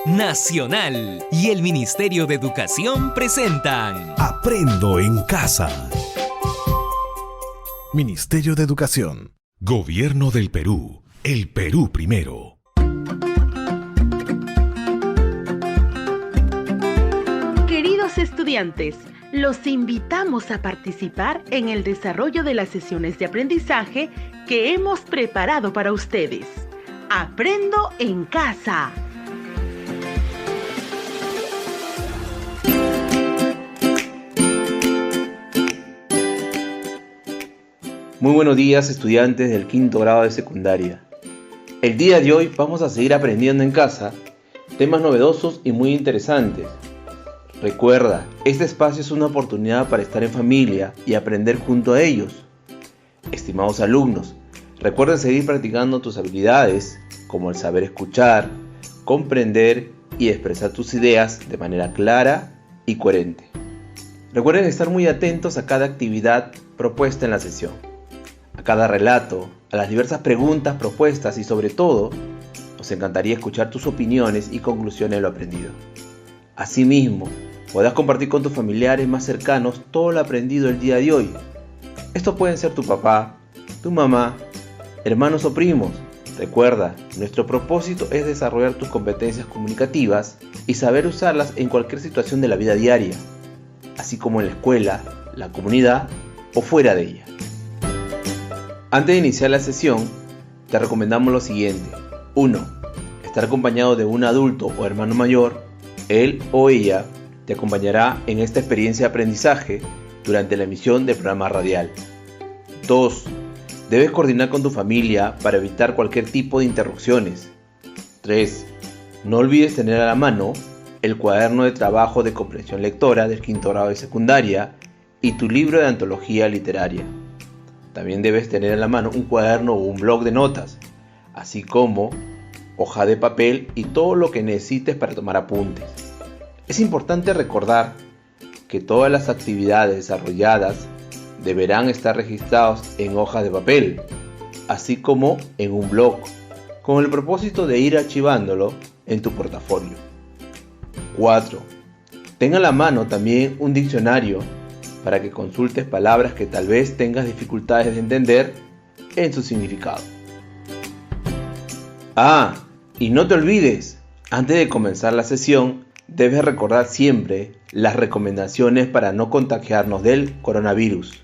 Nacional y el Ministerio de Educación presentan Aprendo en Casa. Ministerio de Educación. Gobierno del Perú. El Perú primero. Queridos estudiantes, los invitamos a participar en el desarrollo de las sesiones de aprendizaje que hemos preparado para ustedes. Aprendo en Casa. Muy buenos días, estudiantes del quinto grado de secundaria. El día de hoy vamos a seguir aprendiendo en casa temas novedosos y muy interesantes. Recuerda, este espacio es una oportunidad para estar en familia y aprender junto a ellos. Estimados alumnos, recuerden seguir practicando tus habilidades, como el saber escuchar, comprender y expresar tus ideas de manera clara y coherente. Recuerden estar muy atentos a cada actividad propuesta en la sesión, a cada relato, a las diversas preguntas propuestas y sobre todo, nos encantaría escuchar tus opiniones y conclusiones de lo aprendido. Asimismo, podrás compartir con tus familiares más cercanos todo lo aprendido el día de hoy. Estos pueden ser tu papá, tu mamá, hermanos o primos. Recuerda, nuestro propósito es desarrollar tus competencias comunicativas y saber usarlas en cualquier situación de la vida diaria, así como en la escuela, la comunidad o fuera de ella. Antes de iniciar la sesión, te recomendamos lo siguiente. 1. Estar acompañado de un adulto o hermano mayor. Él o ella te acompañará en esta experiencia de aprendizaje durante la emisión del programa radial. 2. Debes coordinar con tu familia para evitar cualquier tipo de interrupciones. 3. No olvides tener a la mano el cuaderno de trabajo de comprensión lectora del quinto grado de secundaria y tu libro de antología literaria. También debes tener a la mano un cuaderno o un bloc de notas, así como hoja de papel y todo lo que necesites para tomar apuntes. Es importante recordar que todas las actividades desarrolladas deberán estar registradas en hojas de papel, así como en un bloc, con el propósito de ir archivándolo en tu portafolio. 4. Ten a la mano también un diccionario para que consultes palabras que tal vez tengas dificultades de entender en su significado. Y no te olvides, antes de comenzar la sesión, debes recordar siempre las recomendaciones para no contagiarnos del coronavirus.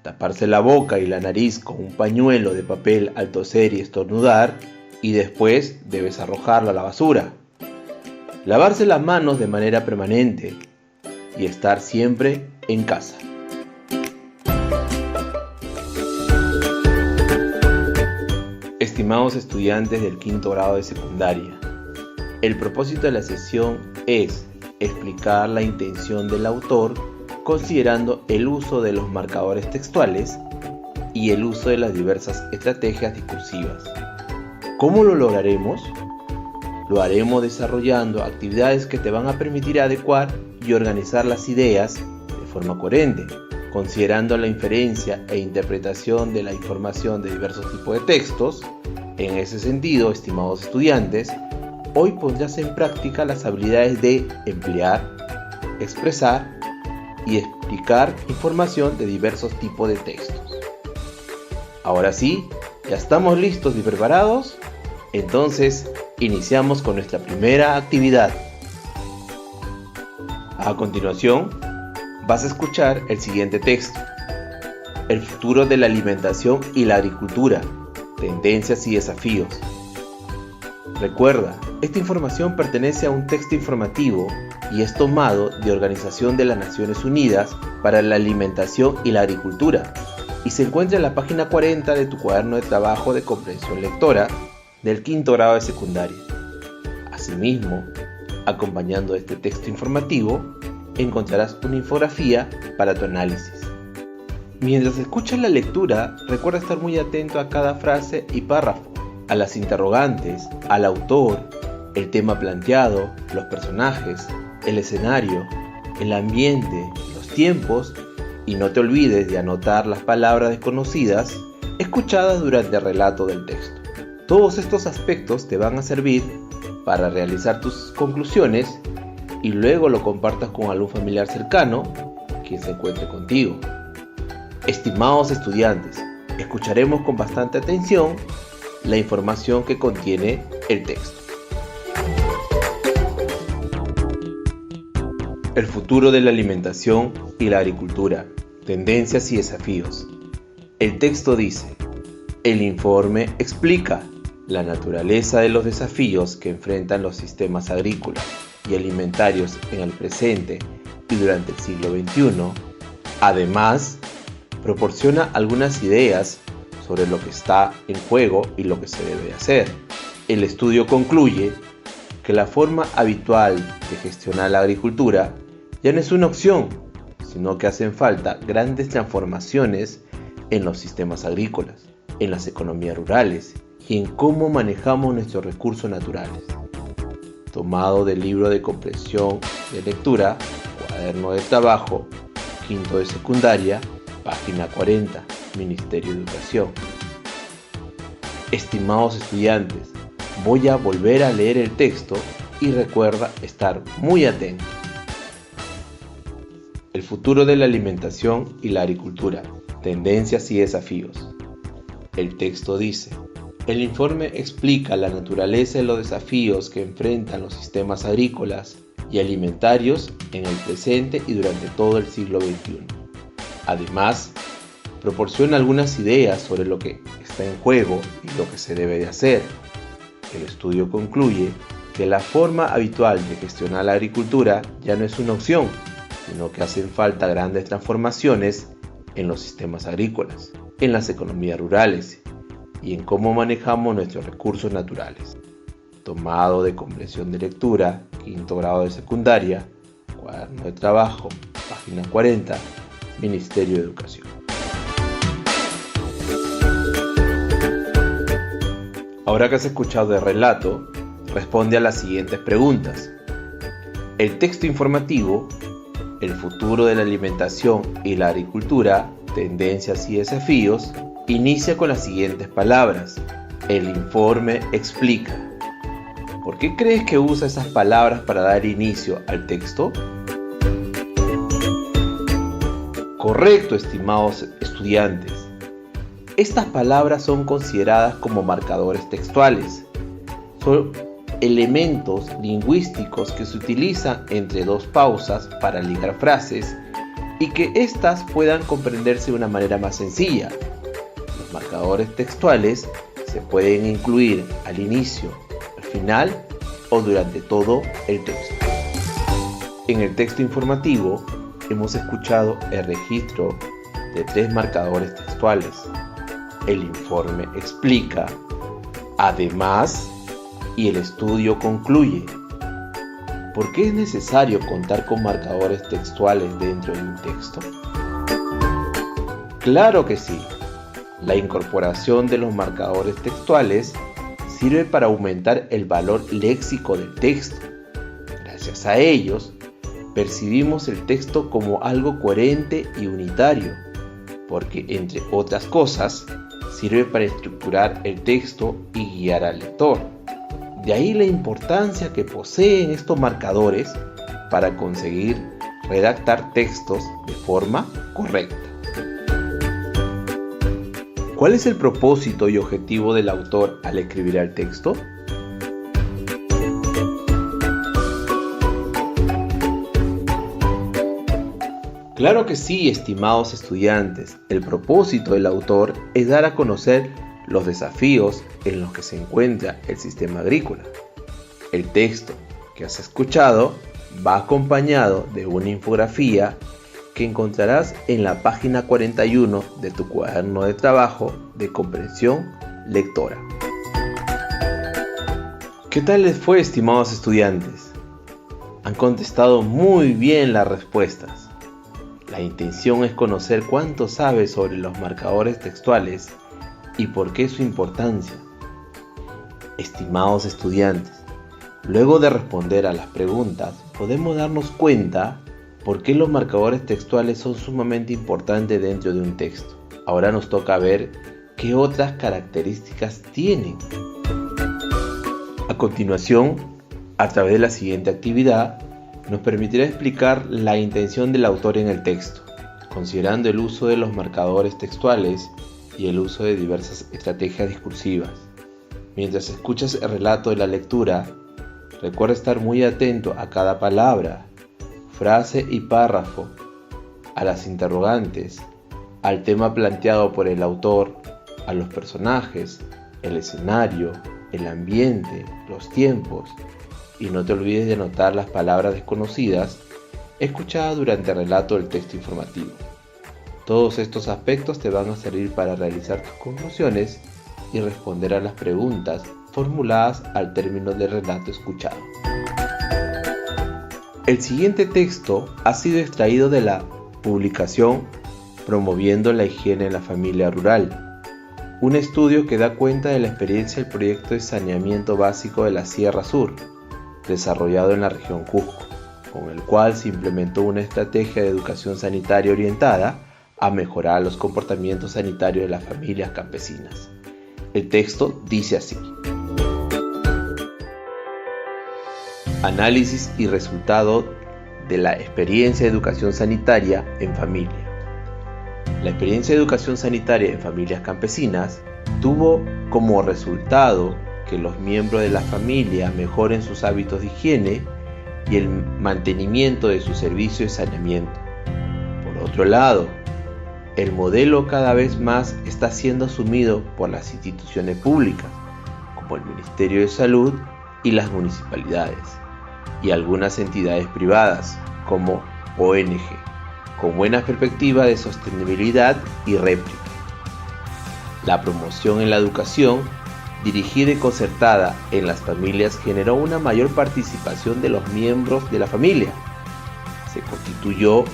Taparse la boca y la nariz con un pañuelo de papel al toser y estornudar, y después debes arrojarlo a la basura. Lavarse las manos de manera permanente y estar siempre en casa. Estimados estudiantes del quinto grado de secundaria, el propósito de la sesión es explicar la intención del autor considerando el uso de los marcadores textuales y el uso de las diversas estrategias discursivas. ¿Cómo lo lograremos? Lo haremos desarrollando actividades que te van a permitir adecuar y organizar las ideas de forma coherente, considerando la inferencia e interpretación de la información de diversos tipos de textos. En ese sentido, estimados estudiantes, hoy pondrás en práctica las habilidades de emplear, expresar y explicar información de diversos tipos de textos. Ahora sí, ¿ya estamos listos y preparados? Entonces, iniciamos con nuestra primera actividad. A continuación, vas a escuchar el siguiente texto: El futuro de la alimentación y la agricultura, tendencias y desafíos. Recuerda, esta información pertenece a un texto informativo y es tomado de Organización de las Naciones Unidas para la Alimentación y la Agricultura y se encuentra en la página 40 de tu cuaderno de trabajo de comprensión lectora del quinto grado de secundaria. Asimismo, acompañando este texto informativo, encontrarás una infografía para tu análisis. Mientras escuchas la lectura, recuerda estar muy atento a cada frase y párrafo, a las interrogantes, al autor, el tema planteado, los personajes, el escenario, el ambiente, los tiempos y no te olvides de anotar las palabras desconocidas escuchadas durante el relato del texto. Todos estos aspectos te van a servir para realizar tus conclusiones y luego lo compartas con algún familiar cercano quien se encuentre contigo. Estimados estudiantes, escucharemos con bastante atención la información que contiene el texto. El futuro de la alimentación y la agricultura, tendencias y desafíos. El texto dice: el informe explica la naturaleza de los desafíos que enfrentan los sistemas agrícolas y alimentarios en el presente y durante el siglo XXI. Además, proporciona algunas ideas sobre lo que está en juego y lo que se debe hacer. El estudio concluye que la forma habitual de gestionar la agricultura ya no es una opción, sino que hacen falta grandes transformaciones en los sistemas agrícolas, en las economías rurales y en cómo manejamos nuestros recursos naturales. Tomado del libro de comprensión de lectura, cuaderno de trabajo, quinto de secundaria, página 40, Ministerio de Educación. Estimados estudiantes, voy a volver a leer el texto y recuerda estar muy atento. El futuro de la alimentación y la agricultura, tendencias y desafíos. El texto dice: el informe explica la naturaleza de los desafíos que enfrentan los sistemas agrícolas y alimentarios en el presente y durante todo el siglo XXI. Además, proporciona algunas ideas sobre lo que está en juego y lo que se debe de hacer. El estudio concluye que la forma habitual de gestionar la agricultura ya no es una opción, sino que hacen falta grandes transformaciones en los sistemas agrícolas, en las economías rurales y en cómo manejamos nuestros recursos naturales. Tomado de comprensión de lectura, quinto grado de secundaria, cuaderno de trabajo, página 40, Ministerio de Educación. Ahora que has escuchado el relato, responde a las siguientes preguntas. El texto informativo, el futuro de la alimentación y la agricultura, tendencias y desafíos, inicia con las siguientes palabras. El informe explica. ¿Por qué crees que usa esas palabras para dar inicio al texto? Correcto, estimados estudiantes. Estas palabras son consideradas como marcadores textuales. Son elementos lingüísticos que se utilizan entre dos pausas para ligar frases y que éstas puedan comprenderse de una manera más sencilla. Los marcadores textuales se pueden incluir al inicio, al final o durante todo el texto. En el texto informativo hemos escuchado el registro de 3 marcadores textuales. El informe explica, además, y el estudio concluye. ¿Por qué es necesario contar con marcadores textuales dentro de un texto? Claro que sí. La incorporación de los marcadores textuales sirve para aumentar el valor léxico del texto. Gracias a ellos, percibimos el texto como algo coherente y unitario, porque, entre otras cosas, sirve para estructurar el texto y guiar al lector. De ahí la importancia que poseen estos marcadores para conseguir redactar textos de forma correcta. ¿Cuál es el propósito y objetivo del autor al escribir el texto? Claro que sí, estimados estudiantes. El propósito del autor es dar a conocer los desafíos en los que se encuentra el sistema agrícola. El texto que has escuchado va acompañado de una infografía que encontrarás en la página 41 de tu cuaderno de trabajo de comprensión lectora. ¿Qué tal les fue, estimados estudiantes? Han contestado muy bien las respuestas. La intención es conocer cuánto sabes sobre los marcadores textuales y por qué su importancia. Estimados estudiantes, luego de responder a las preguntas, podemos darnos cuenta por qué los marcadores textuales son sumamente importantes dentro de un texto. Ahora nos toca ver qué otras características tienen. A continuación, A través de la siguiente actividad, nos permitirá explicar la intención del autor en el texto, considerando el uso de los marcadores textuales y el uso de diversas estrategias discursivas. Mientras escuchas el relato de la lectura, recuerda estar muy atento a cada palabra, frase y párrafo, a las interrogantes, al tema planteado por el autor, a los personajes, el escenario, el ambiente, los tiempos, y no te olvides de anotar las palabras desconocidas escuchadas durante el relato del texto informativo. Todos estos aspectos te van a servir para realizar tus conclusiones y responder a las preguntas formuladas al término del relato escuchado. El siguiente texto ha sido extraído de la publicación Promoviendo la higiene en la familia rural, un estudio que da cuenta de la experiencia del proyecto de saneamiento básico de la Sierra Sur, desarrollado en la región Cusco, con el cual se implementó una estrategia de educación sanitaria orientada a mejorar los comportamientos sanitarios de las familias campesinas. El texto dice así: Análisis y resultado de la experiencia de educación sanitaria en familia. La experiencia de educación sanitaria en familias campesinas tuvo como resultado que los miembros de la familia mejoren sus hábitos de higiene y el mantenimiento de su servicio de saneamiento. Por otro lado, el modelo cada vez más está siendo asumido por las instituciones públicas, como el Ministerio de Salud y las municipalidades, y algunas entidades privadas, como ONG, con buenas perspectivas de sostenibilidad y réplica. La promoción en la educación dirigida y concertada en las familias generó una mayor participación de los miembros de la familia. Se constituyó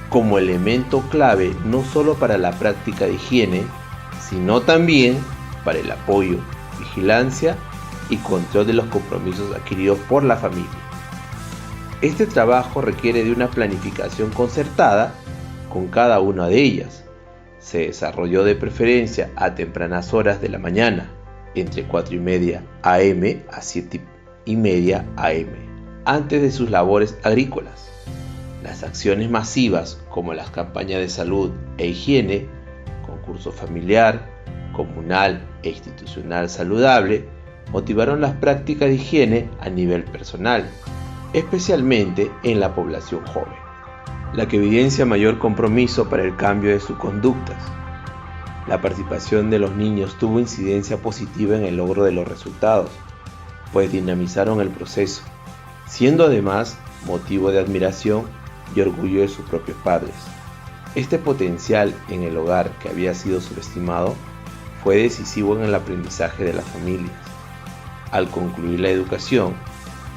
como elemento clave no solo para la práctica de higiene, sino también para el apoyo, vigilancia y control de los compromisos adquiridos por la familia. Este trabajo requiere de una planificación concertada con cada una de ellas. Se desarrolló de preferencia a tempranas horas de la mañana, entre 4:30 am a 7:30 am, antes de sus labores agrícolas. Las acciones masivas como las campañas de salud e higiene, concurso familiar, comunal e institucional saludable, motivaron las prácticas de higiene a nivel personal, especialmente en la población joven, la que evidencia mayor compromiso para el cambio de sus conductas. La participación de los niños tuvo incidencia positiva en el logro de los resultados, pues dinamizaron el proceso, siendo además motivo de admiración y orgullo de sus propios padres. Este potencial en el hogar, que había sido subestimado, fue decisivo en el aprendizaje de las familias. Al concluir la educación,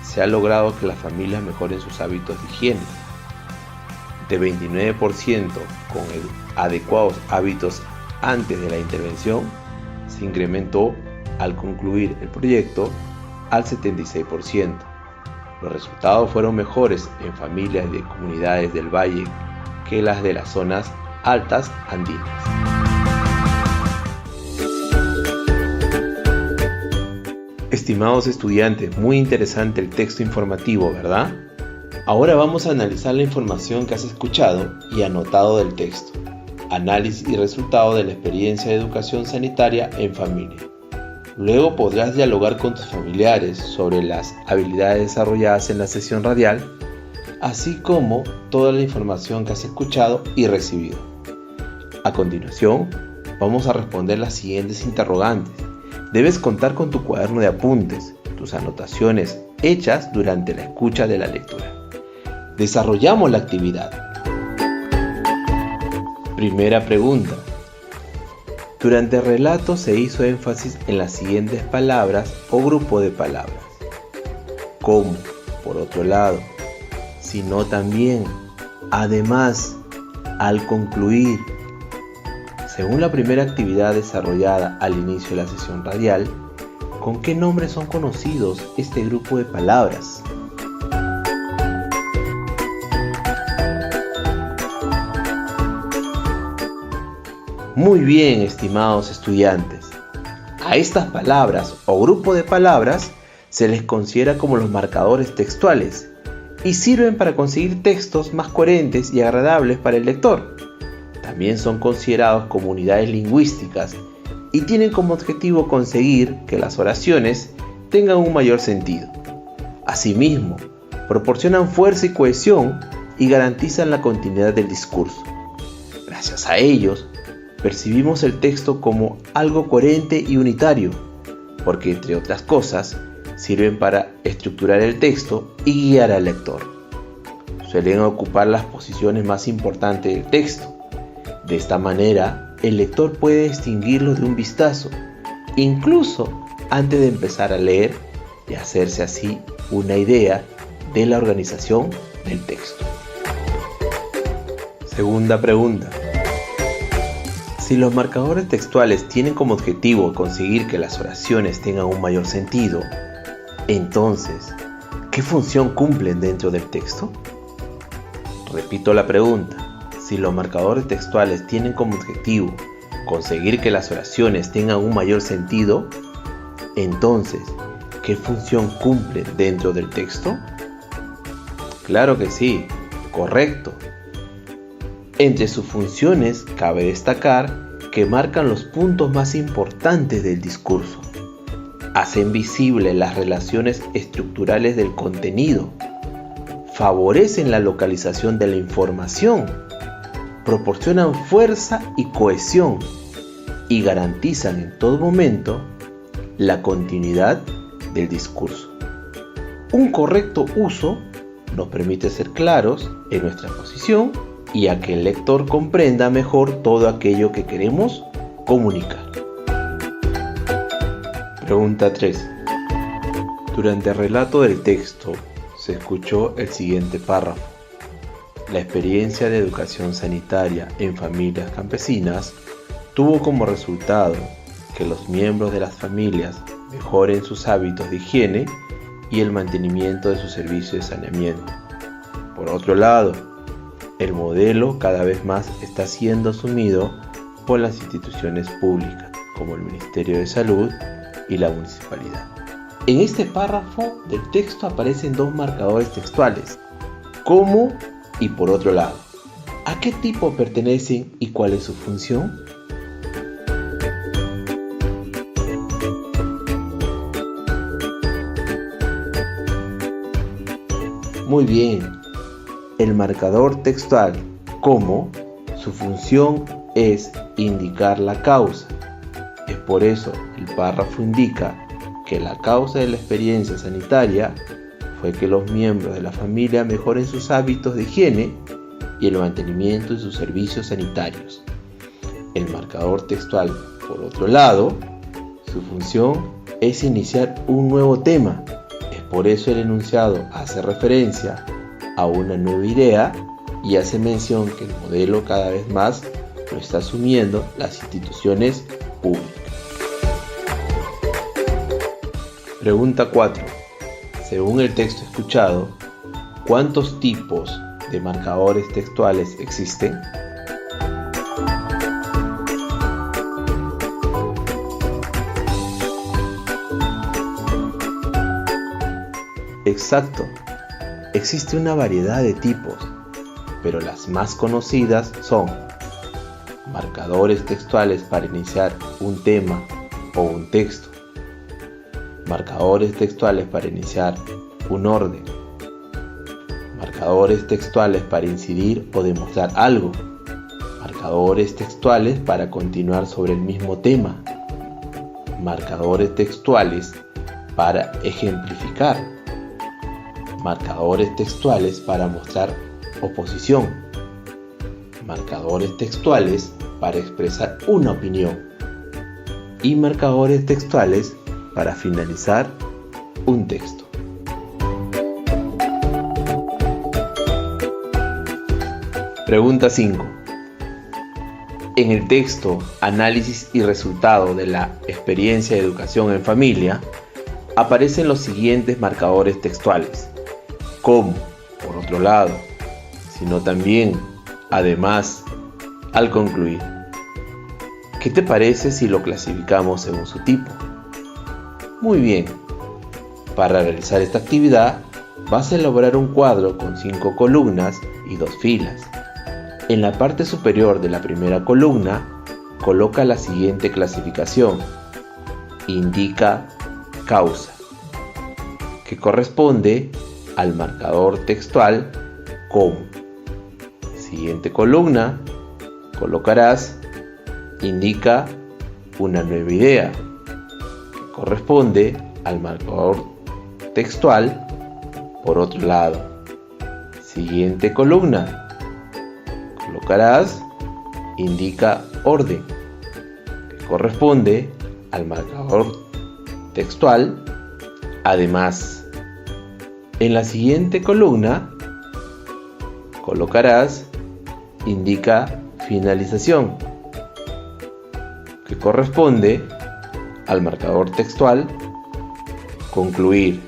se ha logrado que las familias mejoren sus hábitos de higiene. De 29% con adecuados hábitos antes de la intervención, se incrementó al concluir el proyecto al 76%. Los resultados fueron mejores en familias de comunidades del valle que las de las zonas altas andinas. Estimados estudiantes, muy interesante el texto informativo, ¿verdad? Ahora vamos a analizar la información que has escuchado y anotado del texto. Análisis y resultado de la experiencia de educación sanitaria en familia. Luego podrás dialogar con tus familiares sobre las habilidades desarrolladas en la sesión radial, así como toda la información que has escuchado y recibido. A continuación, vamos a responder las siguientes interrogantes. Debes contar con tu cuaderno de apuntes, tus anotaciones hechas durante la escucha de la lectura. Desarrollamos la actividad. Primera pregunta. Durante el relato se hizo énfasis en las siguientes palabras o grupo de palabras. Como, por otro lado, sino también, además, al concluir. Según la primera actividad desarrollada al inicio de la sesión radial, ¿con qué nombres son conocidos este grupo de palabras? Muy bien, estimados estudiantes. A estas palabras o grupo de palabras se les considera como los marcadores textuales y sirven para conseguir textos más coherentes y agradables para el lector. También son considerados como unidades lingüísticas y tienen como objetivo conseguir que las oraciones tengan un mayor sentido. Asimismo, proporcionan fuerza y cohesión y garantizan la continuidad del discurso. Gracias a ellos, percibimos el texto como algo coherente y unitario, porque entre otras cosas, sirven para estructurar el texto y guiar al lector. Suelen ocupar las posiciones más importantes del texto. De esta manera, el lector puede distinguirlos de un vistazo, incluso antes de empezar a leer, y hacerse así una idea de la organización del texto. Segunda pregunta. Si los marcadores textuales tienen como objetivo conseguir que las oraciones tengan un mayor sentido, entonces, ¿qué función cumplen dentro del texto? Repito la pregunta. Si los marcadores textuales tienen como objetivo conseguir que las oraciones tengan un mayor sentido, entonces, ¿qué función cumplen dentro del texto? Claro que sí, correcto. Entre sus funciones cabe destacar que marcan los puntos más importantes del discurso, hacen visibles las relaciones estructurales del contenido, favorecen la localización de la información, proporcionan fuerza y cohesión y garantizan en todo momento la continuidad del discurso. Un correcto uso nos permite ser claros en nuestra posición y a que el lector comprenda mejor todo aquello que queremos comunicar. Pregunta 3. Durante el relato del texto se escuchó el siguiente párrafo. La experiencia de educación sanitaria en familias campesinas tuvo como resultado que los miembros de las familias mejoren sus hábitos de higiene y el mantenimiento de su servicio de saneamiento. Por otro lado, el modelo cada vez más está siendo asumido por las instituciones públicas, como el Ministerio de Salud y la municipalidad. En este párrafo del texto aparecen dos marcadores textuales, como y por otro lado. ¿A qué tipo pertenecen y cuál es su función? Muy bien. El marcador textual como su función es indicar la causa. Es por eso el párrafo indica que la causa de la experiencia sanitaria fue que los miembros de la familia mejoren sus hábitos de higiene y el mantenimiento de sus servicios sanitarios. El marcador textual, por otro lado, su función es iniciar un nuevo tema. Es por eso el enunciado hace referencia a una nueva idea y hace mención que el modelo cada vez más lo está asumiendo las instituciones públicas. Pregunta 4. Según el texto escuchado, ¿cuántos tipos de marcadores textuales existen? Exacto. Existe una variedad de tipos, pero las más conocidas son marcadores textuales para iniciar un tema o un texto, marcadores textuales para iniciar un orden, marcadores textuales para incidir o demostrar algo, marcadores textuales para continuar sobre el mismo tema, marcadores textuales para ejemplificar, marcadores textuales para mostrar oposición, marcadores textuales para expresar una opinión y marcadores textuales para finalizar un texto. Pregunta 5. En el texto Análisis y resultado de la experiencia de educación en familia aparecen los siguientes marcadores textuales, como, por otro lado, sino también, además, al concluir. ¿Qué te parece si lo clasificamos según su tipo? Muy bien. Para realizar esta actividad, vas a elaborar un cuadro con 5 columnas y 2 filas. En la parte superior de la primera columna, coloca la siguiente clasificación. Indica causa, que corresponde al marcador textual como. Siguiente columna, colocarás indica una nueva idea, que corresponde al marcador textual por otro lado. Siguiente columna, colocarás indica orden, que corresponde al marcador textual además. En la siguiente columna colocarás indica finalización, que corresponde al marcador textual concluir.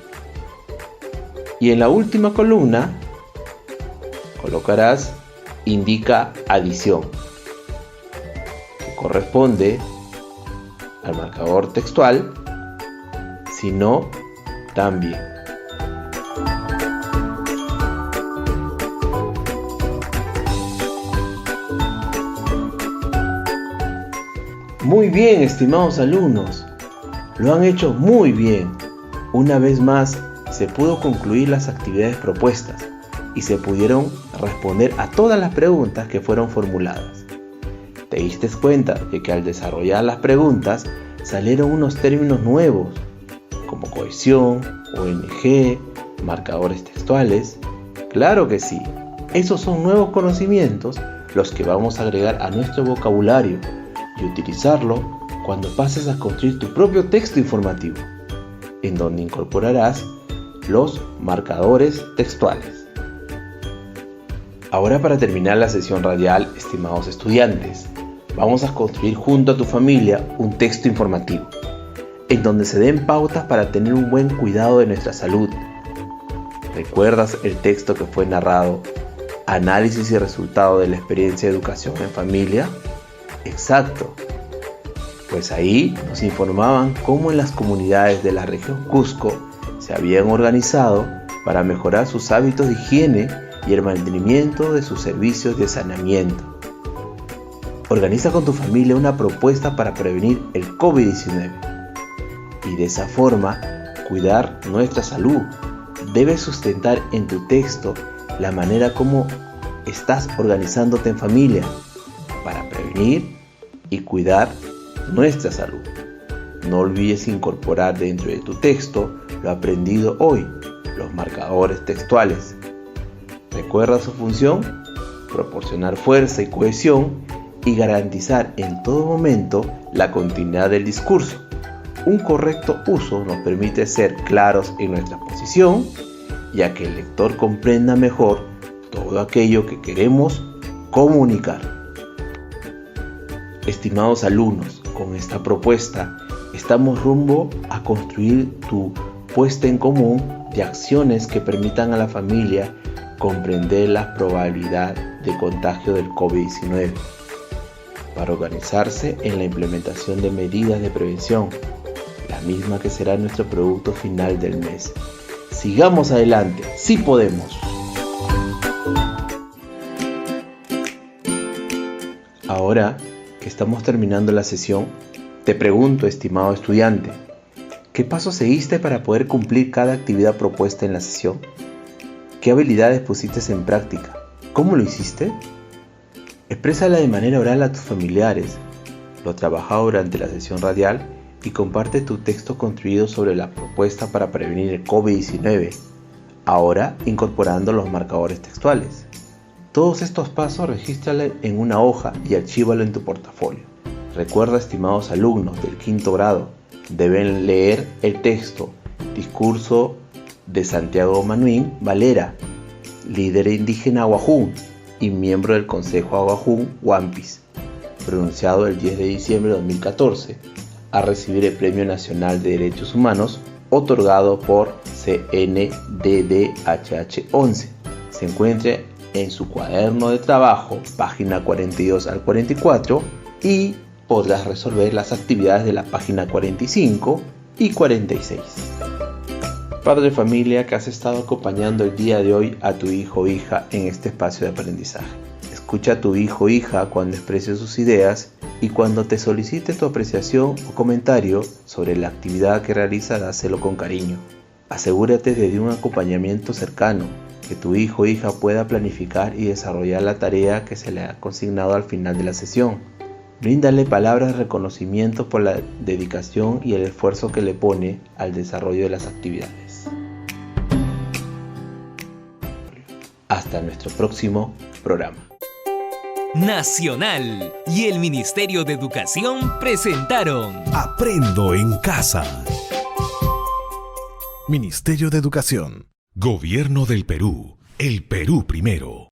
Y en la última columna colocarás indica adición, que corresponde al marcador textual, si no, también. Muy bien, estimados alumnos, lo han hecho muy bien. Una vez más, se pudo concluir las actividades propuestas y se pudieron responder a todas las preguntas que fueron formuladas. Te diste cuenta de que al desarrollar las preguntas salieron unos términos nuevos, como cohesión, ONG, marcadores textuales. Claro que sí, esos son nuevos conocimientos los que vamos a agregar a nuestro vocabulario y utilizarlo cuando pases a construir tu propio texto informativo, en donde incorporarás los marcadores textuales. Ahora, para terminar la sesión radial, estimados estudiantes, vamos a construir junto a tu familia un texto informativo, en donde se den pautas para tener un buen cuidado de nuestra salud. ¿Recuerdas el texto que fue narrado? Análisis y resultado de la experiencia de educación en familia. Exacto. Pues ahí nos informaban cómo en las comunidades de la región Cusco se habían organizado para mejorar sus hábitos de higiene y el mantenimiento de sus servicios de saneamiento. Organiza con tu familia una propuesta para prevenir el COVID-19 y de esa forma cuidar nuestra salud. Debes sustentar en tu texto la manera como estás organizándote en familia para prevenir y cuidar nuestra salud. No olvides incorporar dentro de tu texto lo aprendido hoy, los marcadores textuales. Recuerda su función: proporcionar fuerza y cohesión y garantizar en todo momento la continuidad del discurso. Un correcto uso nos permite ser claros en nuestra posición, ya que el lector comprenda mejor todo aquello que queremos comunicar. Estimados alumnos, con esta propuesta estamos rumbo a construir tu puesta en común de acciones que permitan a la familia comprender la probabilidad de contagio del COVID-19 para organizarse en la implementación de medidas de prevención, la misma que será nuestro producto final del mes. Sigamos adelante, sí podemos. Ahora que estamos terminando la sesión, te pregunto, estimado estudiante, ¿qué pasos seguiste para poder cumplir cada actividad propuesta en la sesión? ¿Qué habilidades pusiste en práctica? ¿Cómo lo hiciste? Exprésala de manera oral a tus familiares, lo trabajado durante la sesión radial, y comparte tu texto construido sobre la propuesta para prevenir el COVID-19, ahora incorporando los marcadores textuales. Todos estos pasos regístralo en una hoja y archívalo en tu portafolio. Recuerda, estimados alumnos del quinto grado, deben leer el texto Discurso de Santiago Manuín Valera, líder indígena Awajún y miembro del Consejo Awajún Wampis, pronunciado el 10 de diciembre de 2014, a recibir el Premio Nacional de Derechos Humanos otorgado por CNDDHH 11. Se encuentra en su cuaderno de trabajo, página 42 al 44, y podrás resolver las actividades de la página 45 y 46. Padre de familia que has estado acompañando el día de hoy a tu hijo o hija en este espacio de aprendizaje. Escucha a tu hijo o hija cuando exprese sus ideas y cuando te solicite tu apreciación o comentario sobre la actividad que realiza, dáselo con cariño. Asegúrate de un acompañamiento cercano, que tu hijo o hija pueda planificar y desarrollar la tarea que se le ha consignado al final de la sesión. Bríndale palabras de reconocimiento por la dedicación y el esfuerzo que le pone al desarrollo de las actividades. Hasta nuestro próximo programa. Nacional y el Ministerio de Educación presentaron Aprendo en casa. Ministerio de Educación. Gobierno del Perú. El Perú primero.